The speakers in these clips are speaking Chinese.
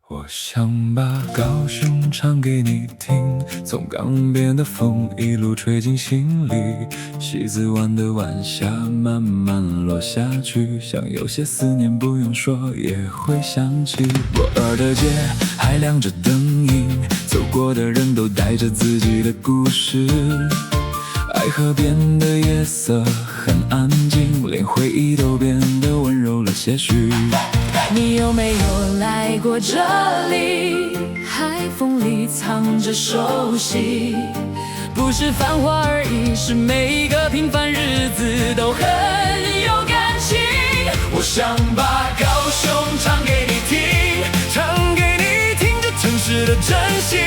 我想把高雄唱给你听，从港边的风一路吹进心里，西子湾的晚霞慢慢落下去，像有些思念不用说也会想起。博尔的街还亮着灯影，走过的人都带着自己的故事。爱河边的夜色很安静，连回忆都变得温柔了些许。你有没有来过这里？海风里藏着熟悉，不是繁华而已，是每一个平凡日子都很有感情。我想把高雄唱给你听，唱给你听这城市的真心，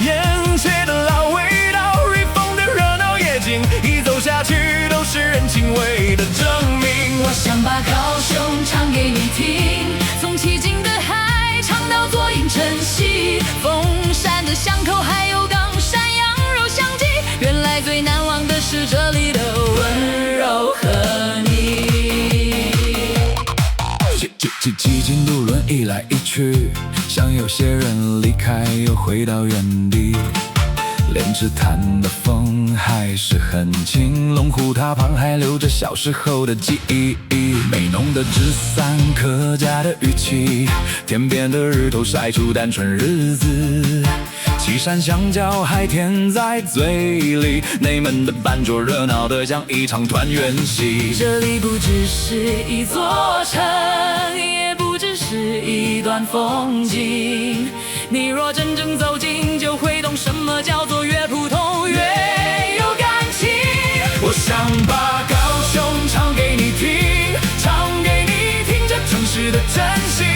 沿街的老味道，瑞丰的热闹夜景，一走下去都是人情味的证明。我想把高雄唱给你听，从旗津的海唱到左营城西，凤山的巷口还有冈山羊肉香鸡，原来最难忘的是这里的温柔和你。几经渡轮一来一去，像有些人离开又回到原地。莲池潭的风还是很轻，龙虎塔旁还留着小时候的记忆。美浓的纸伞，客家的语气，天边的日头晒出单纯日子。岐山香蕉还甜在嘴里，内门的半桌热闹得像一场团圆戏。这里不只是一座城，也不只是一段风景，你若真正走近，就会懂什么叫做越普通越有感情。我想把高雄唱给你听，唱给你听这城市的真心，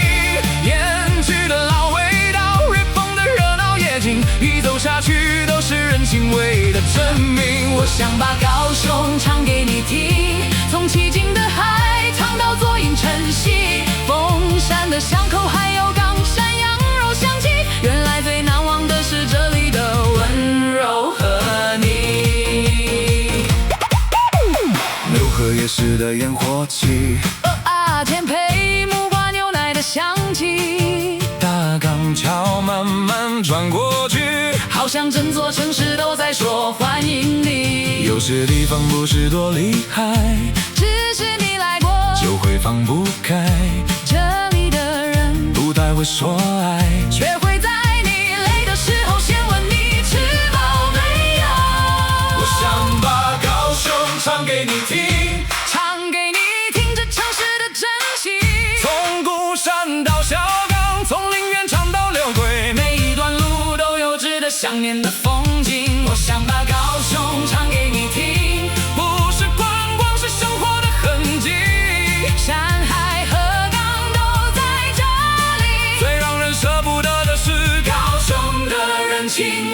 沿去的老味道，瑞丰的热闹夜景，一走下去都是人情味的证明。我想把高雄唱给你听，从旗津的海唱到左营城西，凤山的巷口还有冈山羊肉香鸡，原来最难忘的是这里的温柔和你。六合夜市的烟火气，甜配木瓜牛奶的香气，大港桥慢慢转过去，好像整座城市都在说欢迎你。有些地方不是多厉害，只是你来过就会放不开，这里的人不太会说爱，却会在你累的时候先问你吃饱没有。我想把高雄唱给你听，唱给你听这城市的真心，从鼓山到小港，从林园唱到六龟，每一段路都有值得想念的风景。我想把高雄唱给你听，不是观光，是生活的痕迹，山海河港都在这里，最让人舍不得的是高雄的人情